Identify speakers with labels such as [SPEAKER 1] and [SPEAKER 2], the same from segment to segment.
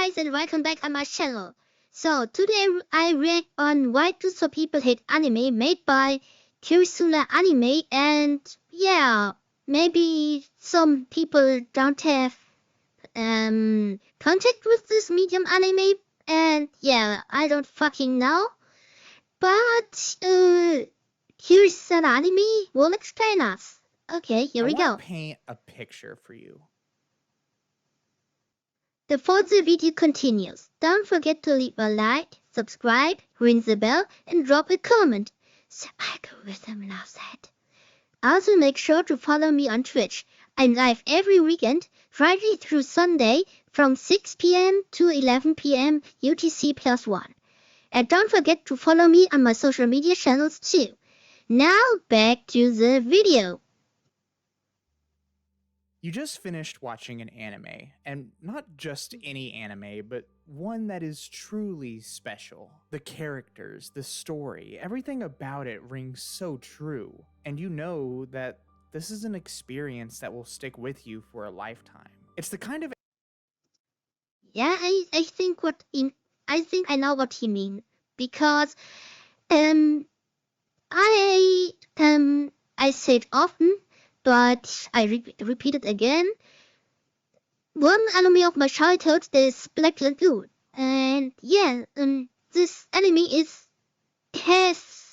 [SPEAKER 1] guys and welcome back on my channel. So today I react on why do some people hate anime made by Kirisula Anime, and yeah, maybe some people don't have contact with this medium anime, and yeah, I don't fucking know. But Kirisula Anime will explain us. Okay, here we go.
[SPEAKER 2] Paint a picture for you.
[SPEAKER 1] Before the video continues, don't forget to leave a like, subscribe, ring the bell, and drop a comment. The algorithm loves that. Also make sure to follow me on Twitch. I'm live every weekend, Friday through Sunday, from 6 PM to 11 PM UTC+1. And don't forget to follow me on my social media channels too. Now back to the video.
[SPEAKER 2] You just finished watching an anime, and not just any anime, but one that is truly special. The characters, the story, everything about it rings so true, and you know that this is an experience that will stick with you for a lifetime. It's the kind of
[SPEAKER 1] Yeah, I think I know what he means, because I say it often, but I repeat it again. One anime of my childhood is Black Lagoon, and yeah, this anime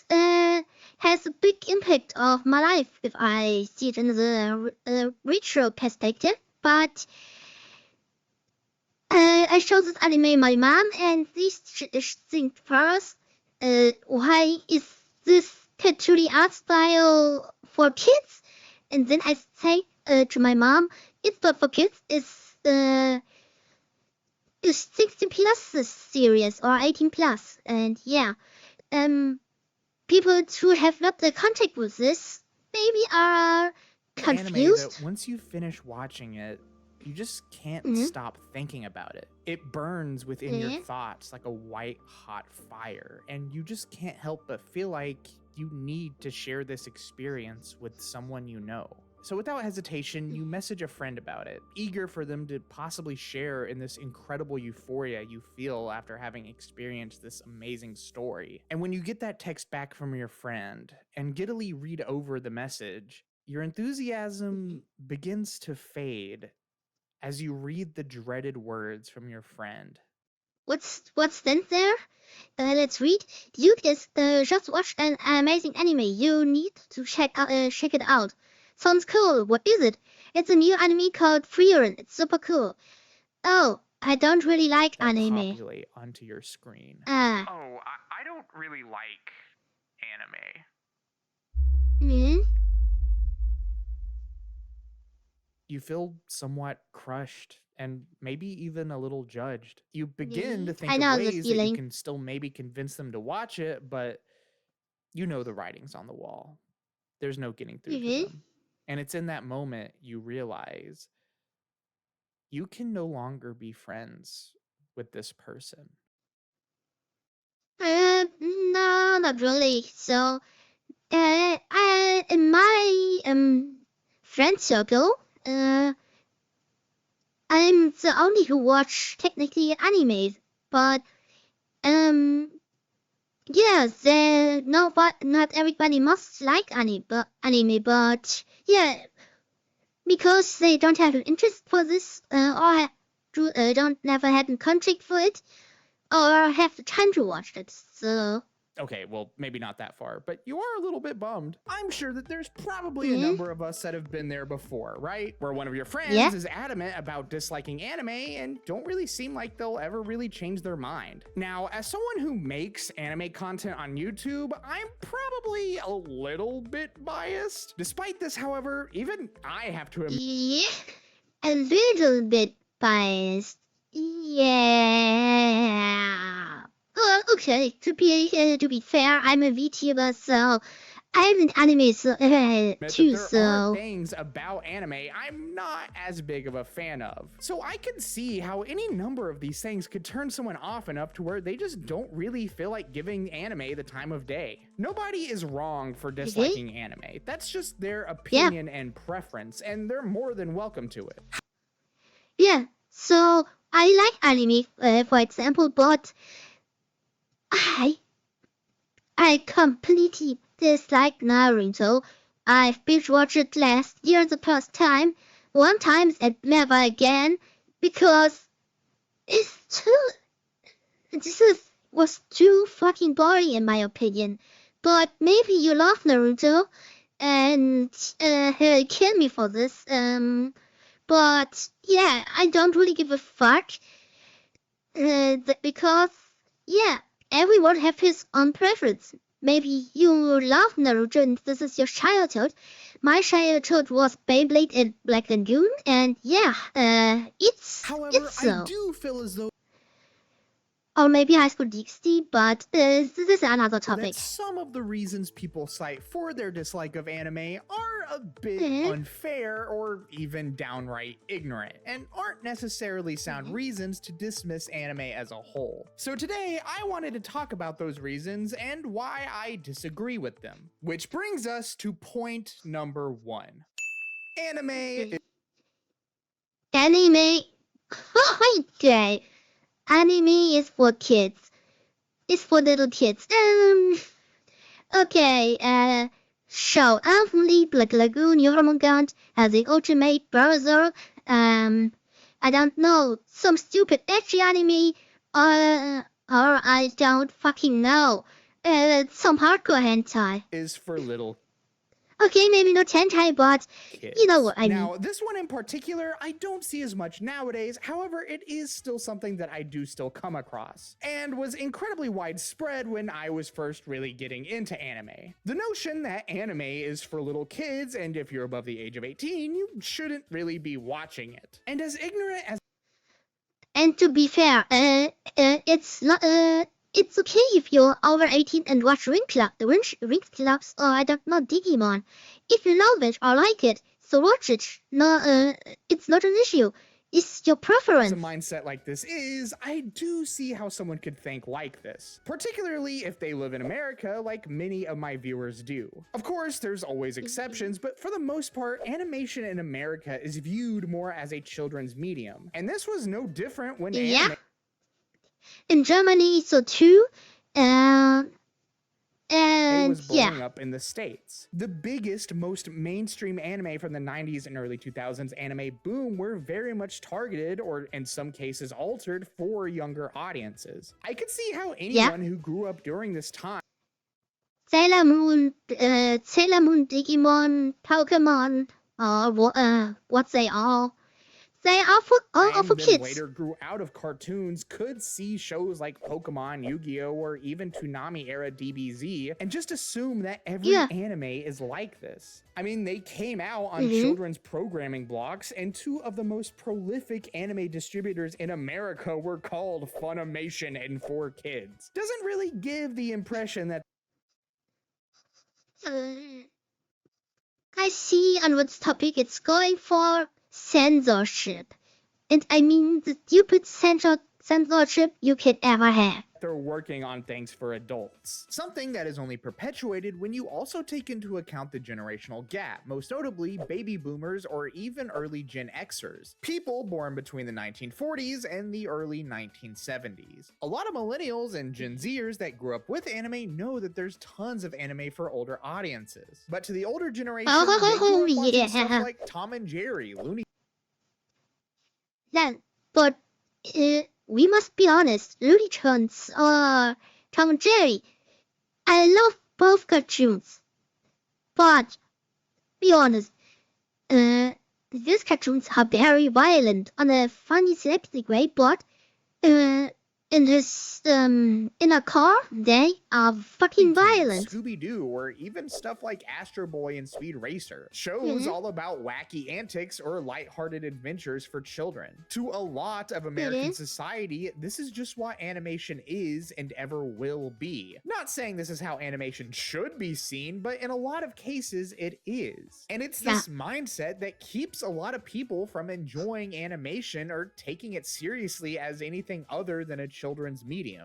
[SPEAKER 1] has a big impact of my life if I see it in the retro perspective. But I showed this anime my mom, and this thing first. Why is this cartoony art style for kids? And then I say to my mom, it's not for kids, it's 16 plus series or 18 plus. And yeah, people who have not the contact with this maybe are confused.
[SPEAKER 2] anime that once you finish watching it, you just can't stop thinking about it. It burns within your thoughts like a white hot fire, and you just can't help but feel like you need to share this experience with someone you know. So without hesitation, you message a friend about it, eager for them to possibly share in this incredible euphoria you feel after having experienced this amazing story. And when you get that text back from your friend and giddily read over the message, your enthusiasm begins to fade as you read the dreaded words from your friend.
[SPEAKER 1] What's then there? Let's read. You just watched an amazing anime. You need to check it out. Sounds cool. What is it? It's a new anime called Freerun. It's super cool. Oh, I don't really like anime.
[SPEAKER 2] Populate onto your screen.
[SPEAKER 3] I don't really like anime.
[SPEAKER 2] You feel somewhat crushed and maybe even a little judged. You begin to think of ways that you can still maybe convince them to watch it, but you know the writing's on the wall. There's no getting through to them. And it's in that moment you realize you can no longer be friends with this person.
[SPEAKER 1] No, not really. So, in my friend circle, I'm the only who watch technically anime, but yeah, not everybody must like anime, but yeah, because they don't have an interest for this, or don't never had a contract for it, or have the time to watch it. So.
[SPEAKER 2] Okay, well, maybe not that far, but you are a little bit bummed. I'm sure that there's probably a number of us that have been there before, right? Where one of your friends is adamant about disliking anime and don't really seem like they'll ever really change their mind. Now, as someone who makes anime content on YouTube, I'm probably a little bit biased. Despite this, however, even I have to admit—
[SPEAKER 1] Yeah, a little bit biased. Yeah. Okay, to be fair, I'm a VTuber, so I'm an anime too, so
[SPEAKER 2] there are things about anime I'm not as big of a fan of. So I can see how any number of these things could turn someone off enough to where they just don't really feel like giving anime the time of day. Nobody is wrong for disliking anime. That's just their opinion and preference, and they're more than welcome to it.
[SPEAKER 1] Yeah, So I like anime, for example, but I completely dislike Naruto. I've binge-watched it last year the first time, one time and never again, because it's was too fucking boring in my opinion. But maybe you love Naruto, and he'll kill me for this. But yeah, I don't really give a fuck. Because yeah, everyone have his own preference. Maybe you love Naruto and this is your childhood. My childhood was Beyblade and Black Lagoon, and yeah,
[SPEAKER 2] However,
[SPEAKER 1] it's so.
[SPEAKER 2] I do feel as though
[SPEAKER 1] Or maybe High School DxD, but this is another topic.
[SPEAKER 2] that some of the reasons people cite for their dislike of anime are a bit unfair or even downright ignorant, and aren't necessarily sound reasons to dismiss anime as a whole. So today, I wanted to talk about those reasons and why I disagree with them. Which brings us to point number 1. Anime
[SPEAKER 1] Okay. Anime is for kids. It's for little kids. Okay, so obviously Black Lagoon, Yormungand has the ultimate browser. I don't know, some stupid edgy anime, or I don't fucking know. Some hardcore hentai.
[SPEAKER 2] is for little
[SPEAKER 1] Okay, maybe not hentai, but
[SPEAKER 2] kids.
[SPEAKER 1] you know what I mean.
[SPEAKER 2] Now, this one in particular, I don't see as much nowadays. However, it is still something that I do still come across, and was incredibly widespread when I was first really getting into anime. The notion that anime is for little kids, and if you're above the age of 18, you shouldn't really be watching it. And as ignorant as
[SPEAKER 1] And to be fair, it's not it's okay if you're over 18 and watch Ring Clubs, or I don't know, Digimon. If you love it or like it, so watch it. No, it's not an issue. It's your preference.
[SPEAKER 2] a mindset like this is, I do see how someone could think like this, particularly if they live in America like many of my viewers do. Of course, there's always exceptions, but for the most part, animation in America is viewed more as a children's medium. And this was no different when anime
[SPEAKER 1] in Germany, so too. And
[SPEAKER 2] was blowing up in the States. The biggest, most mainstream anime from the 90s and early 2000s anime boom were very much targeted, or in some cases altered, for younger audiences. I could see how anyone who grew up during this time
[SPEAKER 1] Sailor Moon, Digimon, Pokemon, what they are. They are for kids.
[SPEAKER 2] Later grew out of cartoons could see shows like Pokemon, Yu-Gi-Oh, or even Toonami era DBZ, and just assume that every anime is like this. I mean, they came out on children's programming blocks, and 2 of the most prolific anime distributors in America were called Funimation and 4Kids. Doesn't really give the impression that
[SPEAKER 1] I see on what topic it's going for. Censorship. And I mean the stupid censorship you could ever have.
[SPEAKER 2] they're working on things for adults. Something that is only perpetuated when you also take into account the generational gap, most notably baby boomers or even early Gen Xers, people born between the 1940s and the early 1970s. A lot of millennials and Gen Zers that grew up with anime know that there's tons of anime for older audiences. But to the older generation, they grew up watching stuff like Tom and Jerry, Looney
[SPEAKER 1] but we must be honest, Looney Tunes or Tom and Jerry, I love both cartoons. But, be honest, these cartoons are very violent on a funny slapstick way, but in a car, they are fucking violent.
[SPEAKER 2] Scooby-Doo, or even stuff like Astro Boy and Speed Racer. Shows all about wacky antics or lighthearted adventures for children. To a lot of American society, this is just what animation is and ever will be. Not saying this is how animation should be seen, but in a lot of cases, it is. And it's this mindset that keeps a lot of people from enjoying animation or taking it seriously as anything other than a children's medium.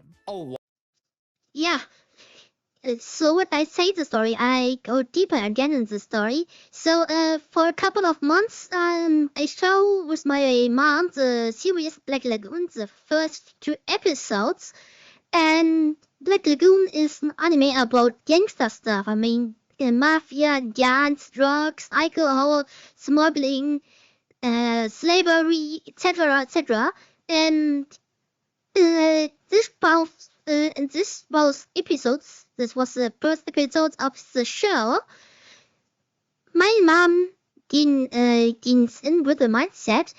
[SPEAKER 1] So when I say the story, I go deeper again in the story. So for a couple of months, I show with my mom the series Black Lagoon, the first 2 episodes. And Black Lagoon is an anime about gangster stuff. I mean, mafia, gangs, drugs, alcohol, smuggling, slavery, etc., etc. And in both episodes, this was the first episode of the show. My mom didn't in with the mindset,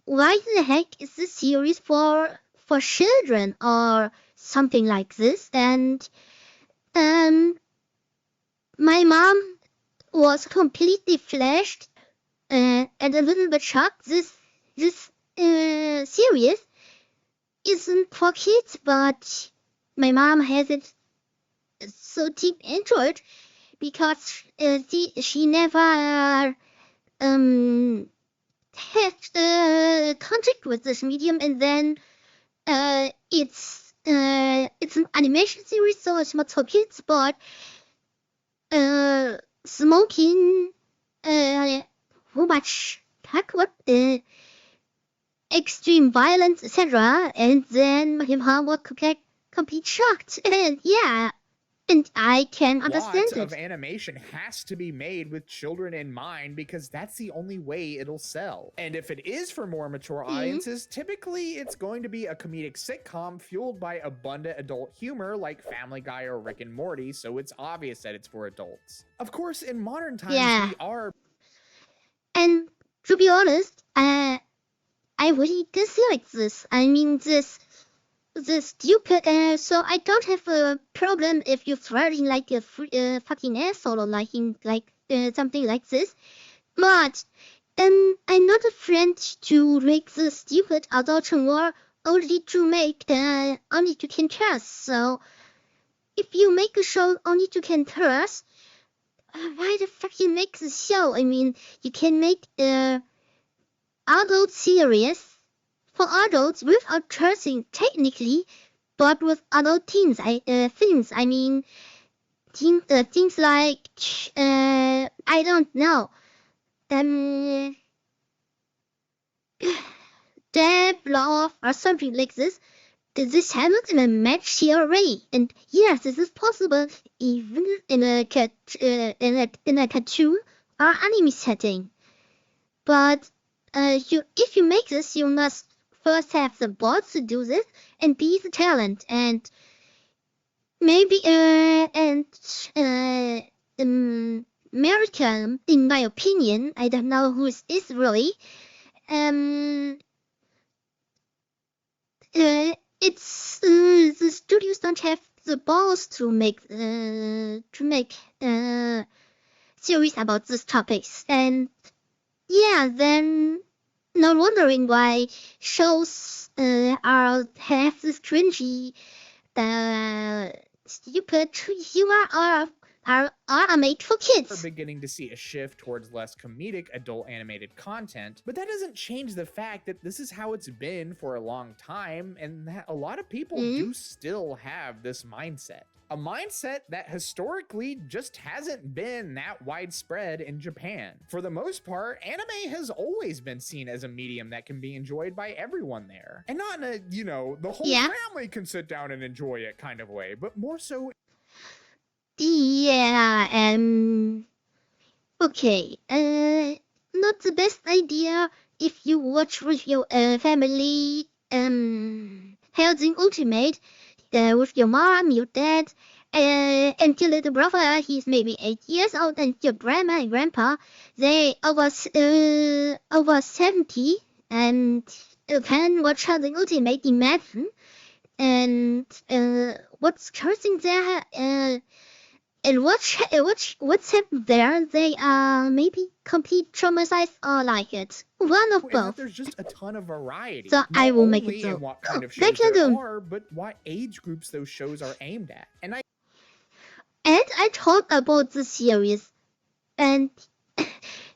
[SPEAKER 1] why the heck is this series for children or something like this? And my mom was completely flashed and a little bit shocked. This series isn't for kids, but my mom has it so deep into it because she never had contact with this medium, and then it's an animation series, so it's not for kids, but smoking, too much what extreme violence, etc. And then my mom was complete shocked, and yeah, and I can understand
[SPEAKER 2] Lots
[SPEAKER 1] it.
[SPEAKER 2] of animation has to be made with children in mind because that's the only way it'll sell. And if it is for more mature audiences, typically it's going to be a comedic sitcom fueled by abundant adult humor like Family Guy or Rick and Morty, so it's obvious that it's for adults. Of course, in modern times, we are...
[SPEAKER 1] And to be honest, I really dislike this. I mean, this stupid, so I don't have a problem if you're flirting like a fucking asshole or like something like this. But I'm not a friend to make the stupid adult humor only to can curse. So if you make a show only to can curse, why the fuck you make the show? I mean, you can make adult series for adults without cursing technically, but with adult things. I mean, things like I don't know, dab, love, or something like this. This happens in a match here already, and yes, this is possible even in a cartoon or anime setting. But if you make this, you must first have the balls to do this and be the talent, and maybe American, in my opinion, I don't know who is really. It's the studios don't have the balls to make series about these topics, and yeah, then not wondering why shows have this cringy, stupid humor are made for kids.
[SPEAKER 2] We're beginning to see a shift towards less comedic adult animated content, but that doesn't change the fact that this is how it's been for a long time, and that a lot of people do still have this mindset. A mindset that historically just hasn't been that widespread in Japan. For the most part, anime has always been seen as a medium that can be enjoyed by everyone there. And not in a, the whole family can sit down and enjoy it kind of way, but more so...
[SPEAKER 1] Yeah, okay, not the best idea if you watch with your family, Helsing Ultimate, with your mom, your dad, and your little brother. He's maybe 8 years old, and your grandma and grandpa, they over 70, and can watch Helsing Ultimate, imagine, and what's cursing there, and what's happened there, they are maybe complete traumatized or like it. One of both.
[SPEAKER 2] There's just a ton of variety.
[SPEAKER 1] So I will make it
[SPEAKER 2] so.
[SPEAKER 1] so.
[SPEAKER 2] What kind of shows there are, but what age groups those shows are aimed at. And I
[SPEAKER 1] talked about the series, and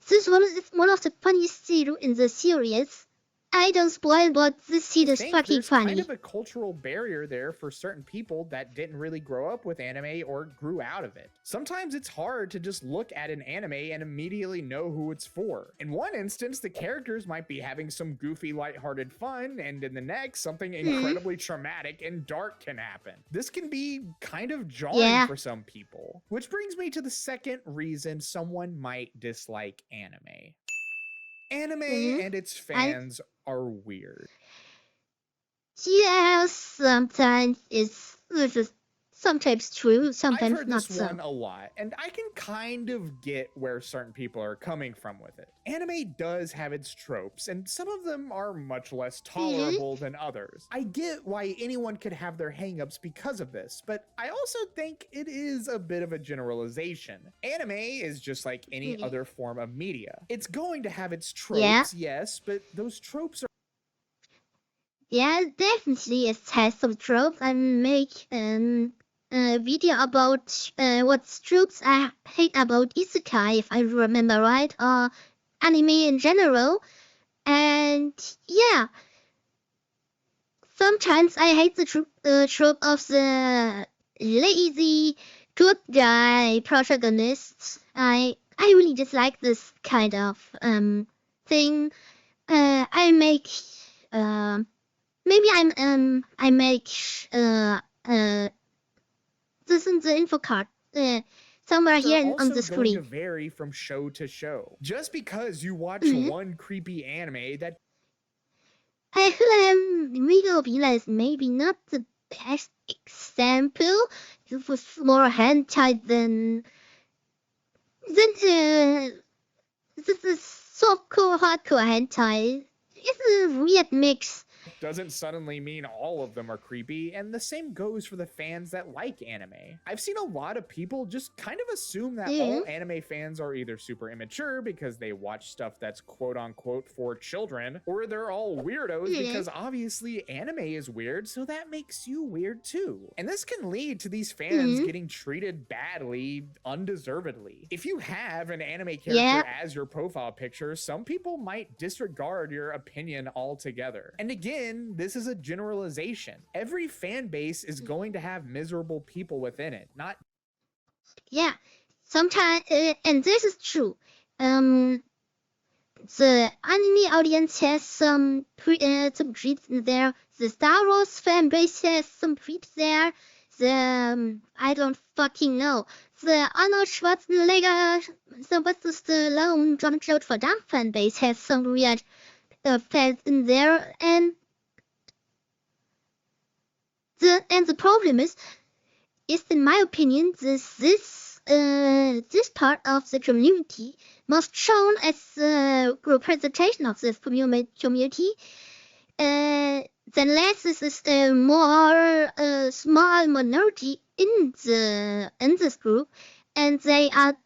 [SPEAKER 1] this one is one of the funniest scenes in the series. I don't spoil, but this shit is fucking
[SPEAKER 2] there's
[SPEAKER 1] funny.
[SPEAKER 2] kind of a cultural barrier there for certain people that didn't really grow up with anime or grew out of it. Sometimes it's hard to just look at an anime and immediately know who it's for. In one instance, the characters might be having some goofy, lighthearted fun, and in the next, something incredibly traumatic and dark can happen. This can be kind of jarring for some people. Which brings me to the second reason someone might dislike anime. Anime and its fans are weird.
[SPEAKER 1] Yeah, sometimes it's sometimes true, sometimes
[SPEAKER 2] I've heard
[SPEAKER 1] not
[SPEAKER 2] this
[SPEAKER 1] so.
[SPEAKER 2] one a lot, and I can kind of get where certain people are coming from with it. Anime does have its tropes, and some of them are much less tolerable than others. I get why anyone could have their hangups because of this, but I also think it is a bit of a generalization. Anime is just like any other form of media. It's going to have its tropes, yes, but those tropes are...
[SPEAKER 1] Yeah, definitely it has some tropes. I make a video about what tropes I hate about isekai, if I remember right, or anime in general. And yeah, sometimes I hate the trope of the lazy good guy protagonist. I really dislike this kind of thing. I make maybe I make this in the info card somewhere here on the screen.
[SPEAKER 2] Going to vary from show to show. Just because you watch one creepy anime that
[SPEAKER 1] Reactionvideo is maybe not the best example. It was more hentai than this is softcore hardcore hentai. It's a weird mix.
[SPEAKER 2] Doesn't suddenly mean all of them are creepy, and the same goes for the fans that like anime. I've seen a lot of people just kind of assume that all anime fans are either super immature because they watch stuff that's quote-unquote for children, or they're all weirdos because obviously anime is weird, so that makes you weird too. And this can lead to these fans getting treated badly, undeservedly. If you have an anime character as your profile picture, some people might disregard your opinion altogether. And again, this is a generalization. Every fan base is going to have miserable people within it, not...
[SPEAKER 1] Yeah, sometimes, and this is true. The anime audience has some creeps there. The Star Wars fan base has some creeps there. The I don't fucking know. The Arnold Schwarzenegger, Sylvester Stallone, Jean-Claude Van Damme fan base has some weird fans in there, and the problem is in my opinion, this part of the community must shown as a representation of this community. Unless this is a more small minority in this group, and they are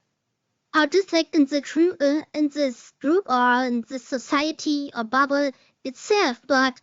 [SPEAKER 1] just like in this group or in the society or bubble itself, but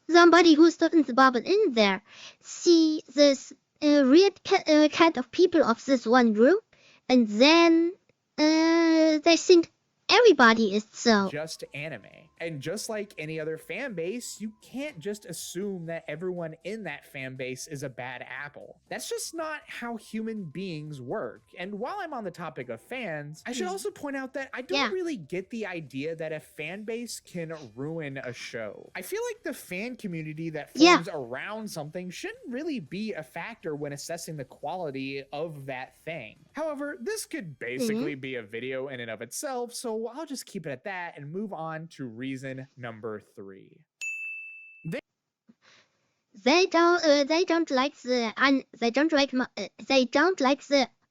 [SPEAKER 1] somebody who's not in the bubble in there see this weird kind of people of this one group, and then they think everybody is so.
[SPEAKER 2] Just anime. And just like any other fan base, you can't just assume that everyone in that fan base is a bad apple. That's just not how human beings work. And while I'm on the topic of fans, I should also point out that I don't really get the idea that a fan base can ruin a show. I feel like the fan community that forms around something shouldn't really be a factor when assessing the quality of that thing. However, this could basically be a video in and of itself, so I'll just keep it at that and move on to reason number 3.
[SPEAKER 1] They don't like the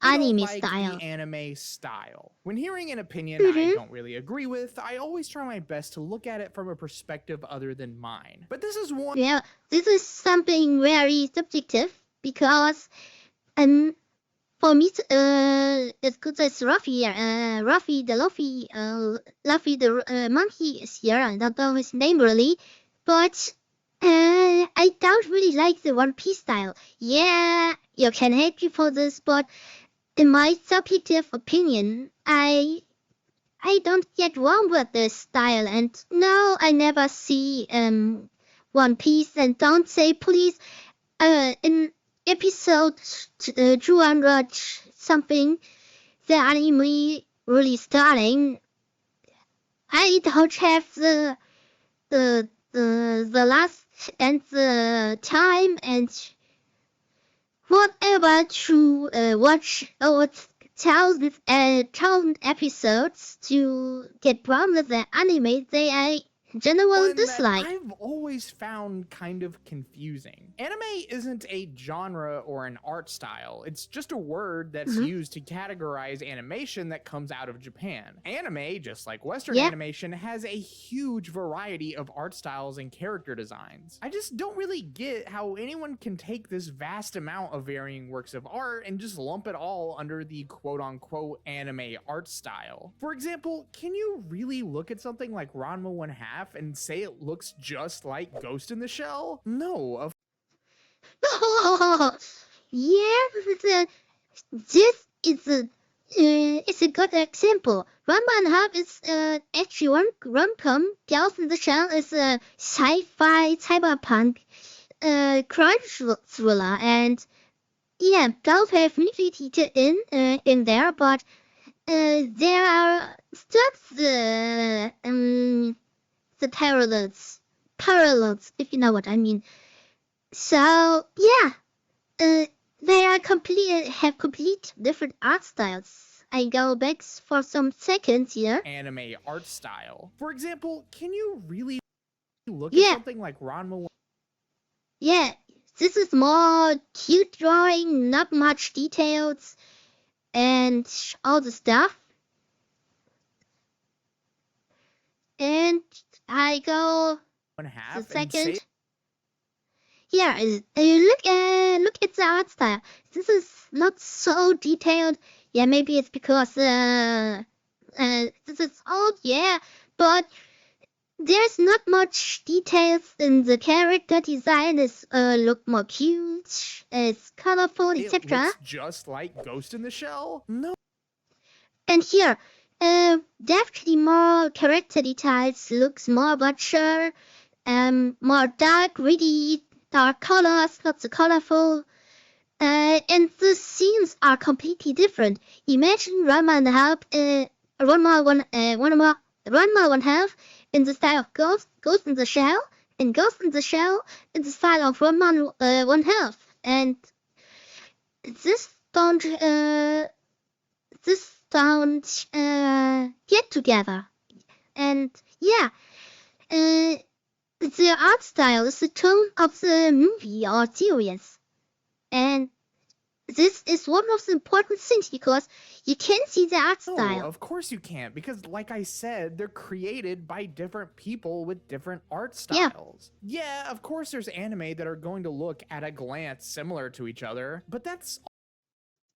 [SPEAKER 1] anime style.
[SPEAKER 2] The anime style. When hearing an opinion I don't really agree with, I always try my best to look at it from a perspective other than mine. But this is one.
[SPEAKER 1] Yeah, this is something very subjective because for me, it's good that Luffy the monkey is here. I don't know his name really, but I don't really like the One Piece style. Yeah, you can hate me for this, but in my subjective opinion, I I don't get wrong with this style, and no, I never see One Piece, and don't say please in episode 200 something, the anime really starting. I don't have the last and the time and whatever to watch over thousand episodes to get wrong with the anime they generally dislike.
[SPEAKER 2] I've always found kind of confusing. Anime isn't a genre or an art style. It's just a word that's used to categorize animation that comes out of Japan. Anime, just like Western animation, has a huge variety of art styles and character designs. I just don't really get how anyone can take this vast amount of varying works of art and just lump it all under the quote-unquote anime art style. For example, can you really look at something like Ranma 1/2 and say it looks just like Ghost in the Shell? No, of
[SPEAKER 1] yeah, this is it's a good example. Ranma 1/2 is actually one rom-com. Ghost in the Shell is a sci-fi cyberpunk crime thriller, and yeah, both have nudity in there, but there are still the parallels, if you know what I mean. So yeah, they are have complete different art styles. I go back for some seconds here.
[SPEAKER 2] Anime art style. For example, can you really look at something like Ranma?
[SPEAKER 1] Yeah, this is more cute drawing, not much details, and all the stuff. And I go the second. Yeah, look at the art style. This is not so detailed. Yeah, maybe it's because this is old. Yeah, but there's not much details in the character design. It's look more cute. It's colorful, etc.
[SPEAKER 2] It looks just like Ghost in the Shell. No.
[SPEAKER 1] And here, definitely more character details. Looks more mature, more dark, really dark colors, not so colorful. And the scenes are completely different. Imagine Ranma 1/2 in the style of Ghost in the Shell, and Ghost in the Shell in the style of Ranma 1/2. And this don't get together. And yeah, the art style is the tone of the movie or series. And this is one of the important things because you can see the art style.
[SPEAKER 2] No, of course you can't, because like I said, they're created by different people with different art styles. Yeah, of course there's anime that are going to look at a glance similar to each other, but that's...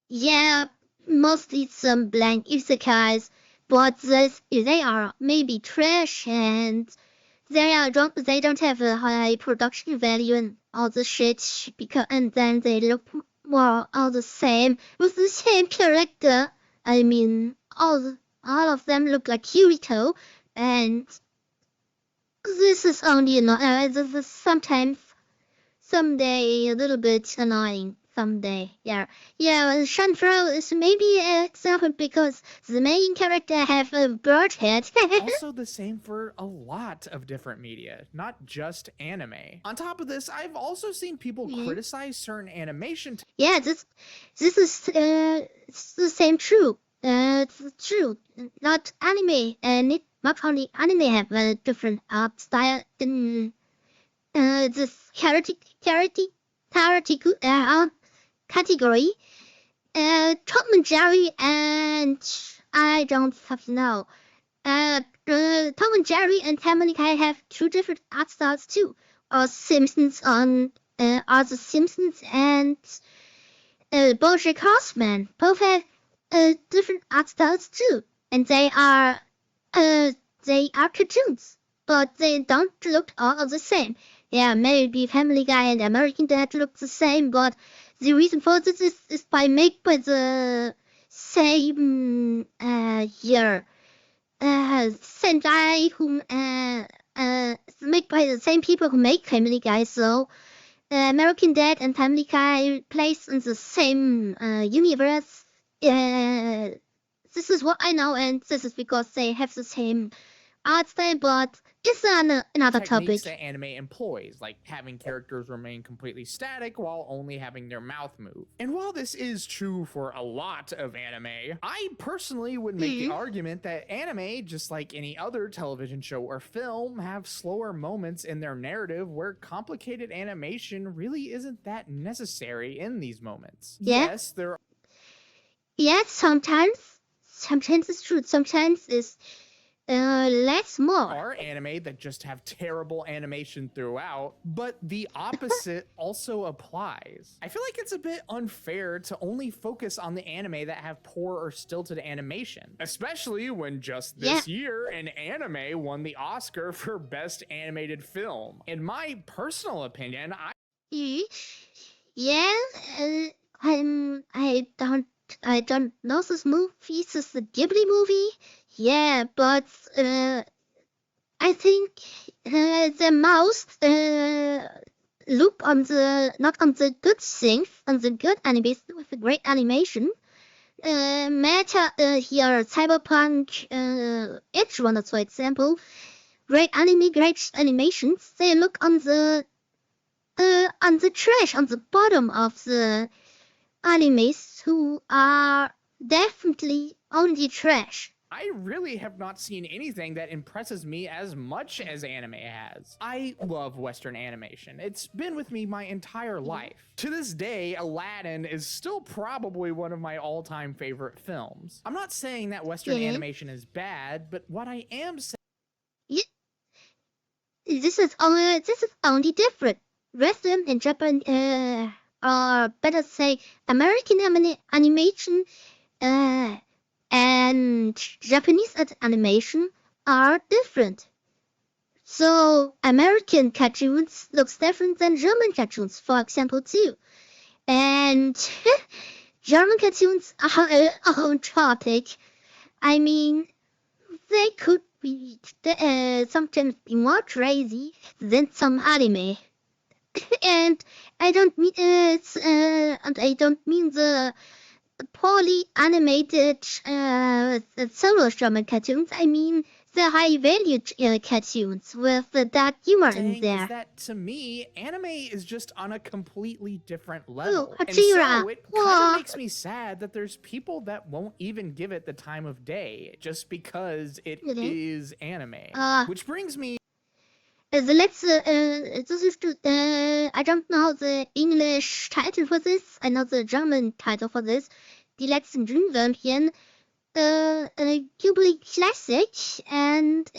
[SPEAKER 1] Yeah, mostly some blank isekais, but they are maybe trash and they don't have a high production value and all the shit, and then they look more all the same with the same character. I mean, all of them look like Kirito, and this is only this is sometimes someday a little bit annoying. Someday, yeah. Shanfro is maybe an example because the main character have a bird head.
[SPEAKER 2] Also the same for a lot of different media, not just anime. On top of this, I've also seen people criticize certain animation.
[SPEAKER 1] Yeah, this is it's the same true. It's true. Not anime, and not only anime have a different art style in this category. Tom and Jerry and I don't fucking know. Tom and Jerry and Family Guy have two different art styles too. Or Simpsons are the Simpsons and BoJack Horseman both have different art styles too, and they are cartoons, but they don't look all the same. Yeah, maybe Family Guy and American Dad look the same, but the reason for this is made by the same same guy who made by the same people who make Family Guy. So American Dad and Family Guy placed in the same universe. This is what I know, and this is because they have the same art style, but it's another topic.
[SPEAKER 2] That anime employs, like having characters remain completely static while only having their mouth move. And while this is true for a lot of anime, I personally would make the argument that anime, just like any other television show or film, have slower moments in their narrative where complicated animation really isn't that necessary in these moments.
[SPEAKER 1] Yeah.
[SPEAKER 2] Yes, there.
[SPEAKER 1] Yes, sometimes it's true. Sometimes it's less more.
[SPEAKER 2] Are anime that just have terrible animation throughout, but the opposite also applies. I feel like it's a bit unfair to only focus on the anime that have poor or stilted animation, especially when just this year an anime won the Oscar for Best Animated Film. In my personal opinion,
[SPEAKER 1] I don't know this movie. This is the Ghibli movie. Yeah, but I think the mouse look on not on the good things, on the good animation with the great animation. Meta here, Cyberpunk, Edgerunners, for example, great anime, great animations. They look on the trash, on the bottom of the animes who are definitely only trash.
[SPEAKER 2] I really have not seen anything that impresses me as much as anime has. I love Western animation. It's been with me my entire life. To this day, Aladdin is still probably one of my all-time favorite films. I'm not saying that Western animation is bad, but what I am saying...
[SPEAKER 1] This is only different. Western and Japan, or better say, American animation, and Japanese animation are different. So American cartoons looks different than German cartoons, for example, too. And German cartoons are a own topic. I mean, they could be sometimes be more crazy than some anime. And I don't mean the poorly animated solo German cartoons. I mean the high-value cartoons with that humor in there.
[SPEAKER 2] Is that to me, anime is just on a completely different level.
[SPEAKER 1] And
[SPEAKER 2] so it kind of makes me sad that there's people that won't even give it the time of day just because it is anime. Which brings me...
[SPEAKER 1] The letzte, I don't know the English title for this. I know the German title for this. Die letzten Glühwürmchen, Ghibli classic and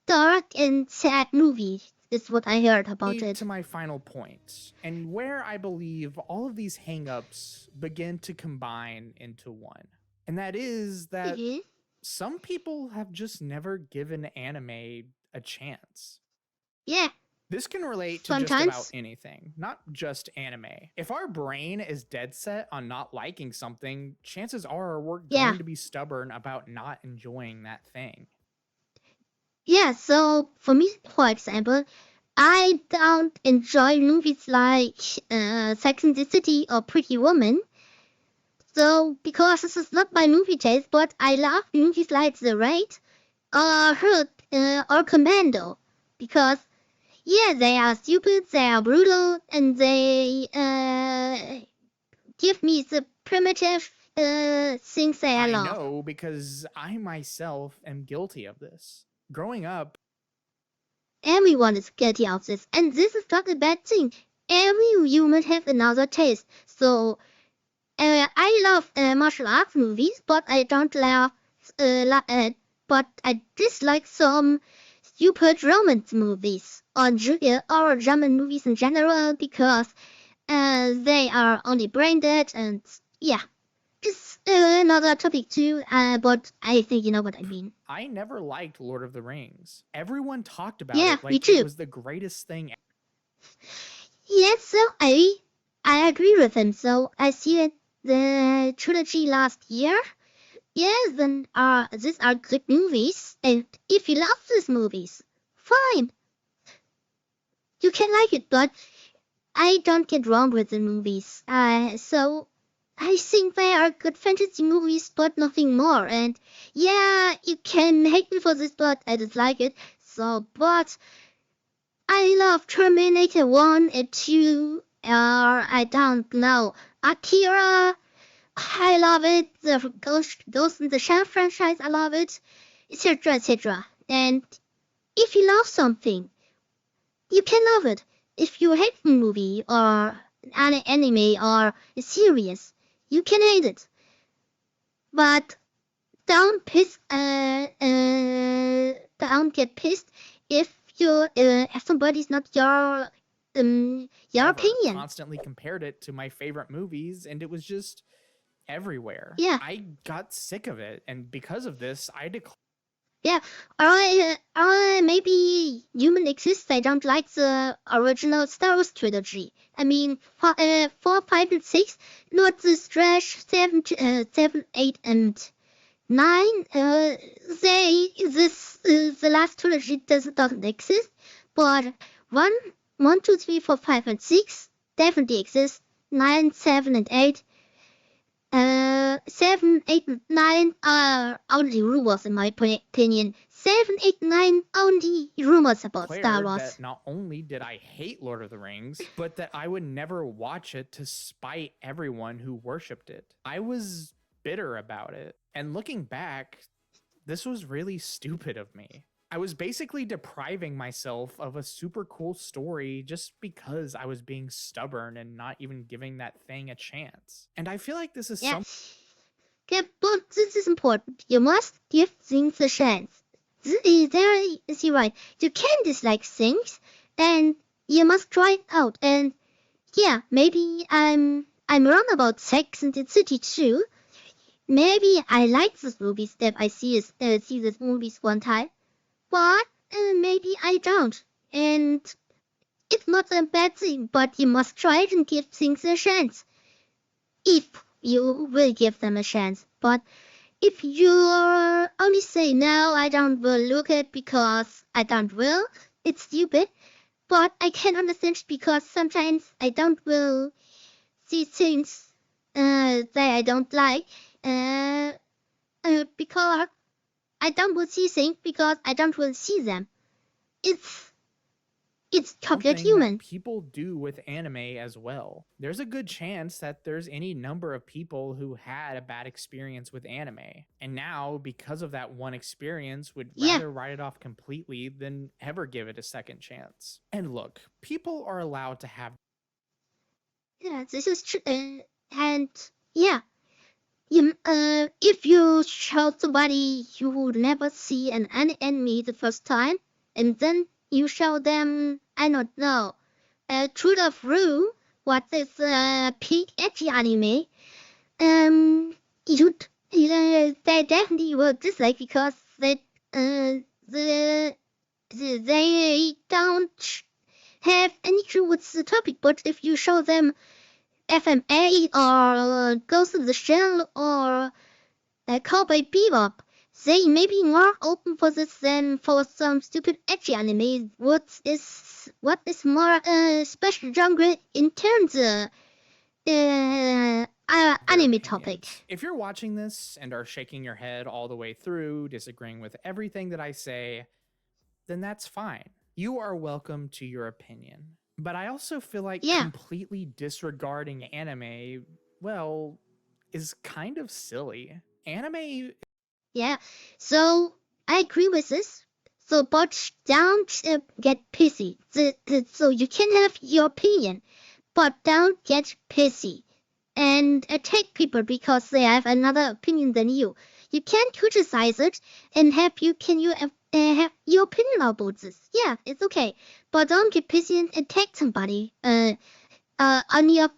[SPEAKER 1] dark and sad movie is what I heard about it.
[SPEAKER 2] To my final point, and where I believe all of these hang-ups begin to combine into one. And that is that some people have just never given anime a chance.
[SPEAKER 1] Yeah.
[SPEAKER 2] This can relate to just about anything, not just anime. If our brain is dead set on not liking something, chances are we're going to be stubborn about not enjoying that thing.
[SPEAKER 1] Yeah, so for me, for example, I don't enjoy movies like Sex and the City or Pretty Woman. So, because this is not my movie taste, but I love movies like The Raid or Hurt or Commando. Because they are stupid, they are brutal, and they give me the primitive things I love.
[SPEAKER 2] I know, because I myself am guilty of this. Growing up,
[SPEAKER 1] everyone is guilty of this, and this is not a bad thing. Every human has another taste. So, I love martial arts movies, but I don't love, but I dislike some stupid romance movies or German movies in general because they are only brain dead and just another topic too, but I think you know what I mean.
[SPEAKER 2] I never liked Lord of the Rings. Everyone talked about it like
[SPEAKER 1] me too.
[SPEAKER 2] It was the greatest thing.
[SPEAKER 1] Yes, so I agree with him. So I see the trilogy last year. yes, then these are good movies, and if you love these movies, fine, you can like it, but I don't get wrong with the movies. So I think they are good fantasy movies, but nothing more. And yeah, you can hate me for this, but I dislike it. So, but I love Terminator 1 and 2. I don't know. Akira, I love it. The Ghost in the Shell franchise, I love it, etc., etc. And if you love something, you can love it. If you hate a movie or an anime or a series, you can hate it. But don't don't get pissed if if somebody's not your opinion.
[SPEAKER 2] Constantly compared it to my favorite movies, and it was just everywhere.
[SPEAKER 1] Yeah.
[SPEAKER 2] I got sick of it, and because of this, I declared.
[SPEAKER 1] Yeah, or maybe human exists. I don't like the original Star Wars trilogy. I mean, 4, 5, and 6, not the trash 7, 8, and 9. The last trilogy doesn't exist, but 1, 2, 3, 4, 5, and 6 definitely exist. 9, 7, and 8. 7, 8, 9 are only rumors in my opinion. 7, 8, 9 only rumors about Star Wars.
[SPEAKER 2] That not only did I hate Lord of the Rings, but that I would never watch it to spite everyone who worshipped it. I was bitter about it. And looking back, this was really stupid of me. I was basically depriving myself of a super cool story just because I was being stubborn and not even giving that thing a chance. And I feel like this is
[SPEAKER 1] Yeah, but this is important. You must give things a chance. There is right. You can dislike things, and you must try it out. And yeah, maybe I'm wrong about Sex and the City too. Maybe I like these movies that I see these movies one time. But maybe I don't. And it's not a bad thing, but you must try it and give things a chance. If you will give them a chance. But if you only say, no, I don't will look at because I don't will, it's stupid. But I can understand because sometimes I don't will see things that I don't like because I don't will see things because I don't will see them. It's totally human.
[SPEAKER 2] People do with anime as well. There's a good chance that there's any number of people who had a bad experience with anime, and now because of that one experience would rather write it off completely than ever give it a second chance. And look, people are allowed to have.
[SPEAKER 1] Yeah, this is true. And yeah. If you show somebody you would never see an anime the first time, and then you show them, I don't know, True Love Rue, what is peak edgy anime, they definitely will dislike because they don't have any clue what's the topic. But if you show them FMA or Ghost of the Shell or Cowboy Bebop, they may be more open for this than for some stupid edgy anime. What is more special genre in terms of anime topic?
[SPEAKER 2] If you're watching this and are shaking your head all the way through, disagreeing with everything that I say, then that's fine. You are welcome to your opinion. But I also feel like completely disregarding anime, well, is kind of silly. Anime.
[SPEAKER 1] Yeah, so I agree with this. So, but don't get pissy. So you can have your opinion, but don't get pissy and attack people because they have another opinion than you. You can criticize it and have your opinion about this. Yeah, it's okay. But don't get pissy and attack somebody on the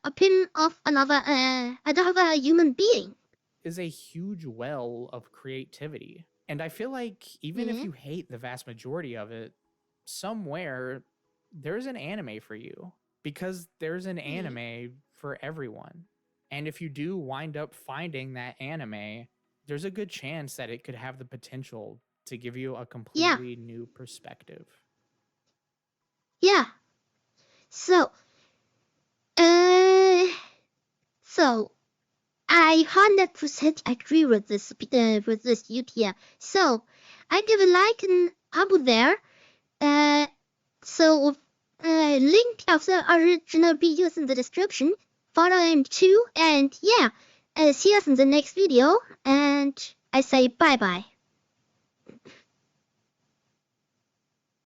[SPEAKER 1] opinion of another human being.
[SPEAKER 2] Is a huge well of creativity. And I feel like even if you hate the vast majority of it, somewhere there's an anime for you because there's an anime for everyone. And if you do wind up finding that anime, there's a good chance that it could have the potential to give you a completely new perspective.
[SPEAKER 1] Yeah. So I 100% agree with this UTM. So I give a like and up there. Link of the original videos in the description. Follow him too. And yeah, see us in the next video. And I say bye bye.